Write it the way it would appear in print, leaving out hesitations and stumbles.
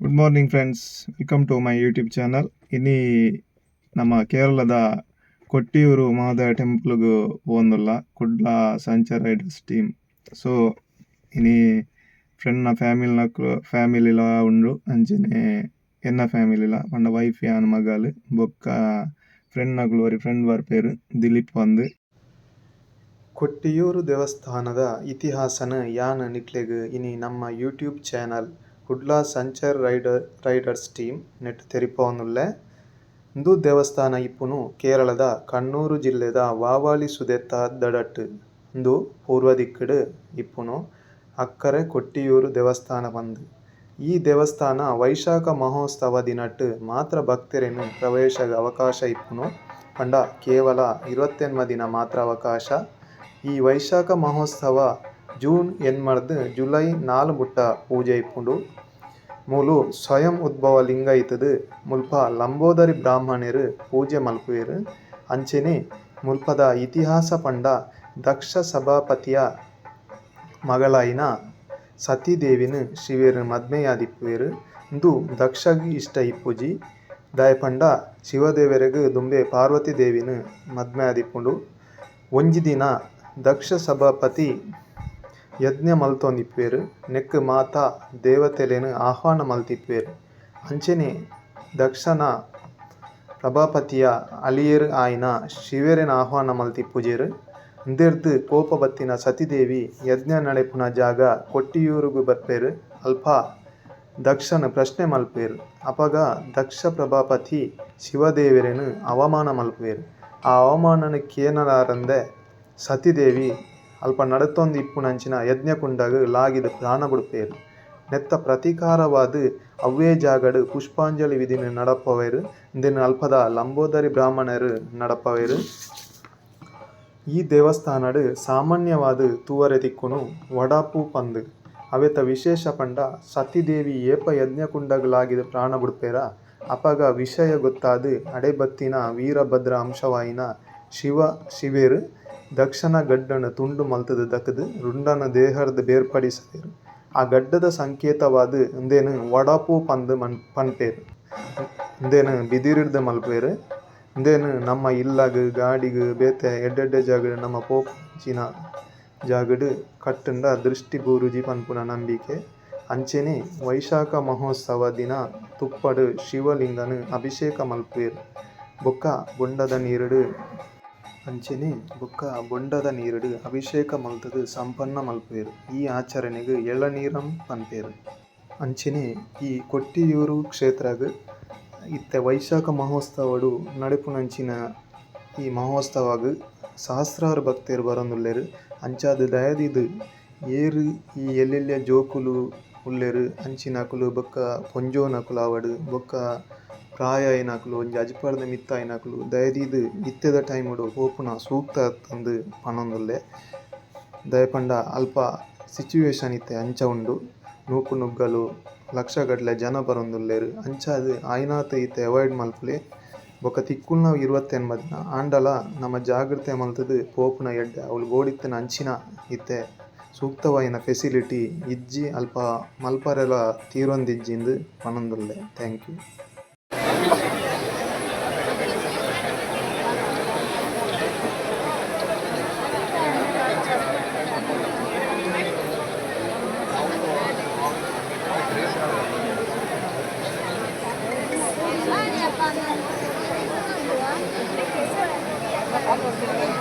Good morning friends, welcome to my YouTube channel. ಇನ್ನಿ ನಮ್ಮ ಕೇರಳದ ಕೊಟ್ಟಿಯೂರು ಮಹೋದಯ ಟೆಂಪಲ್ಗೂ ಹೋಗಲ್ಲ ಕುಡ್ಲ ಸಂಚಾರ ರೈಡರ್ಸ್ ಟೀಮ್. ಸೊ ಇನಿ ಫ್ರೆಂಡ್ನ ಫ್ಯಾಮಿಲಿಲ ಉಂಡು ಅಂಚನೆ ಎನ್ನ ಫ್ಯಾಮಿಲಿಲ ಪಂಡ ವೈಫ್ ಯಾನ್ ಮಗಲ್ ಬೊಕ್ಕ ಫ್ರೆಂಡ್ ಬರ್ಪೇರು ದಿಲೀಪ್ ಪಂದ್. ಕೊಟ್ಟಿಯೂರು ದೇವಸ್ಥಾನದ ಇತಿಹಾಸನ ಯಾನ್ ನಿಕ್ಲೆಗ್ ಇನಿ ನಮ್ಮ YouTube channel Kudla Sanchar riders team ನೆಟ್ ತೆರಿಪವನುಲ್ಲೆ. ಇಂದು ದೇವಸ್ಥಾನ ಇಪ್ಪುನು ಕೇರಳದ ಕಣ್ಣೂರು ಜಿಲ್ಲೆದ ವಾವಾಳಿ ಸುದೆತ್ತ ದಡಟ್ ಇಂದು ಪೂರ್ವ ದಿಕ್ಕಡ್ ಇಪ್ಪುನು ಅಕ್ಕರೆ ಕೊಟ್ಟಿಯೂರು ದೇವಸ್ಥಾನ ಪಂದ್. ಈ ದೇವಸ್ಥಾನ ವೈಶಾಖ ಮಹೋತ್ಸವ ದಿನಟ್ ಮಾತ್ರ ಭಕ್ತರೇನು ಪ್ರವೇಶಗ ಅವಕಾಶ ಇಪ್ಪುನು ಪಂಡ ಕೇವಲ 28 ದಿನ ಮಾತ್ರ ಅವಕಾಶ. ಈ ವೈಶಾಖ ಮಹೋತ್ಸವ ಜೂನ್ 8 ಜುಲೈ 4 ಮುಟ್ಟ ಪೂಜೆ ಇಪ್ಪುಂಡು. ಮೂಲು ಸ್ವಯಂ ಉದ್ಭವ ಲಿಂಗ ಇತ್ತದು ಮುಲ್ಪ ಲಂಬೋದರಿ ಬ್ರಾಹ್ಮಣರು ಪೂಜೆ ಮಲ್ಪುವೆರು. ಅಂಚನೆ ಮುಲ್ಪದ ಇತಿಹಾಸ ಪಂಡ ದಕ್ಷ ಸಭಾಪತಿಯ ಮಗಳಾಯಿನ ಸತೀದೇವಿನ ಶಿವೆರು ಮದ್ಮೆಯಾದಿಪ್ಪುವೆರು. ಇಂದು ದಕ್ಷಗ್ ಇಷ್ಟ ಇಪ್ಪುಜಿ ದಾಯಪಂಡ ಶಿವದೇವರೆಗ್ ದುಂಬೆ ಪಾರ್ವತಿ ದೇವಿನ ಮದ್ಮೆ ಆದಿಪ್ಪುಂಡು. ಒಂಜಿ ದಿನ ದಕ್ಷ ಸಭಾಪತಿ ಯಜ್ಞ ಮಲ್ತೊಂದಿಪ್ಪುವೆರು. ನೆಕ್ ಮಾತ ದೇವತೆಲೆನ್ ಆಹ್ವಾನ ಮಲ್ತಿಪ್ಪುವೆರು. ಅಂಚನೆ ದಕ್ಷನ ಪ್ರಭಾಪತಿಯ ಅಳಿಯರು ಆಯಿನ ಶಿವೆರೆನ ಆಹ್ವಾನ ಮಲ್ತಿಪ್ಪುಜೆರು. ಇಂದೆರ್ದ್ ಕೋಪ ಬತ್ತಿನ ಸತೀದೇವಿ ಯಜ್ಞ ನಡೆಪುನ ಜಾಗ ಕೊಟ್ಟಿಯೂರುಗು ಬರ್ಪೆರು. ಅಲ್ಪ ದಕ್ಷನ ಪ್ರಶ್ನೆ ಮಲ್ಪುವೆರು. ಅಪಗ ದಕ್ಷ ಪ್ರಭಾಪತಿ ಶಿವದೇವರೆನ್ ಅವಮಾನ ಮಲ್ಪುವೆರು. ಆ ಅವಮಾನನ ಕೇನಲಾರಂದೆ ಸತೀದೇವಿ ಅಲ್ಪ ನಡತೊಂದು ಇಪ್ಪುನಂಚಿನ ಯಜ್ಞಕುಂಡಗ್ ಲಾಗಿದ್ ಪ್ರಾಣ ಬಿಡ್ಪೇರು. ನೆತ್ತ ಪ್ರತೀಕಾರವಾದ್ ಅವ್ವೇ ಜಾಗಡ್ ಪುಷ್ಪಾಂಜಲಿ ವಿಧಿನ ನಡಪವೆರು. ಇಂದೆನ್ ಅಲ್ಪದ ಲಂಬೋದರಿ ಬ್ರಾಹ್ಮಣರು ನಡಪವೆರು. ಈ ದೇವಸ್ಥಾನಡ್ ಸಾಮಾನ್ಯವಾದ್ ತೂವರೆ ತಿಕ್ಕುನು ವಡಾಪು ಪಂದ್. ಅವೆತ ವಿಶೇಷ ಪಂಡ ಸತೀದೇವಿ ಏಪ ಯಜ್ಞಕುಂಡಗ್ ಲಾಗಿದ್ ಪ್ರಾಣ ಬಿಡ್ಪೇರ. ಅಪಗ ವಿಷಯ ಗೊತ್ತಾದ್ ಅಡೆ ಬತ್ತಿನ ವೀರಭದ್ರ ಅಂಶವಾಯಿನ ಶಿವೆರು ದಕ್ಷನ ಗಡ್ಡನ ತುಂಡು ಮಲ್ತುದು ದಕ್ಕದ್ ರುಂಡನ ದೇಹರ್ದ್ ಬೇರ್ಪಡಿಸವೆರು. ಆ ಗಡ್ಡದ ಸಂಕೇತವಾದ್ ಇಂದೆನ್ ವಡಾಪು ಪಂದ್ ಪನ್ಪೇರು. ಇಂದೆನ್ ಬಿದಿರಿರ್ದ್ ಮಲ್ಪುವೆರು. ಇಂದೆನ್ ನಮ್ಮ ಇಲ್ಲಗ್ ಗಾಡಿಗ್ ಬೇತೆ ಎಡ್ಡೆಡ್ಡೆ ಜಾಗಡ್ ನಮ್ಮ ಪೋಪುನಂಚಿನ ಜಾಗಡ್ ಕಟ್ಟುಂಡ ದೃಷ್ಟಿ ಬೂರುಜಿ ಪನ್ಪುನ ನಂಬಿಕೆ. ಅಂಚನೆ ವೈಶಾಖ ಮಹೋತ್ಸವ ದಿನ ತುಪ್ಪಡ್ ಶಿವಲಿಂಗನ್ ಅಭಿಷೇಕ ಮಲ್ಪುವೆರು. ಬೊಕ್ಕ ಬೊಂಡದ ನೀರುಡ್ ಅಭಿಷೇಕ ಮಲ್ತುದು ಸಂಪನ್ನ ಮಲ್ಪುವೆರು. ಈ ಆಚರಣೆಗ್ ಎಳನೀರಂ ಪನ್ಪೇರು. ಅಂಚನೆ ಈ ಕೊಟ್ಟಿಯೂರು ಕ್ಷೇತ್ರಗ್ ಇತ್ತೆ ವೈಶಾಖ ಮಹೋತ್ಸವಡು ನಡೆಪುನಂಚಿನ ಈ ಮಹೋತ್ಸವಗ್ ಸಹಸ್ರಾರು ಭಕ್ತರು ಬರೊಂದುಲ್ಲೆರ್. ಅಂಚಾದ್ ದಯದಿದ್ ಏರ್ ಈ ಎಲ್ಲೆಲ್ಯ ಜೋಕುಲು ಉಲ್ಲೆರ್ ಅಂಚಿನಕುಲು ಬೊಕ್ಕ ಪೊಂಜೋನಕುಲು ಆವಡ್ ಬೊಕ್ಕ ಪ್ರಾಯ ಆಯಿನಕುಲು ಒಂಜಿ ಅಜಿಪರ್ದ ಮಿತ್ತ ಆಯಿನಕುಲು ದಯದಿದ್ ಇತ್ತೆದ ಟೈಮುಡು ಪೋಪುನ ಸೂಕ್ತ ಅತ್ತಂದ್ ಪನೊಂದುಲ್ಲೆ. ದಯಪಂಡ ಅಲ್ಪ ಸಿಚುವೇಶನ್ ಇತ್ತೆ ಅಂಚ ಉಂಡು. ನೂಕು ನುಗ್ಗಲು ಲಕ್ಷಗಟ್ಲೆ ಜನ ಬರೊಂದುಲ್ಲೆರ್. ಅಂಚಾದ್ ಆಯ್ನಾತ್ ಇತ್ತೆ ಅವಾಯ್ಡ್ ಮಲ್ಪುಲೆ. ಬೊಕ್ಕ ತಿಕ್ಕುಲ್ನ 28 ದಿನ ಆಂಡಲ ನಮ್ಮ ಜಾಗ್ರತೆ ಮಲ್ತುದು ಪೋಪುನ ಎಡ್ಡೆ ಅವ್ಲು ಗೋಡಿತ್ತಿನ ಅಂಚಿನ ಇತ್ತೆ ಸೂಕ್ತವಾಯಿನ ಫೆಸಿಲಿಟಿ ಇಜ್ಜಿ ಅಲ್ಪ ಮಲ್ಪರೆಲ ತೀರೊಂದಿಜ್ಜಿಂದ್ ಪನೊಂದುಲ್ಲೆ. Thank you. Gracias.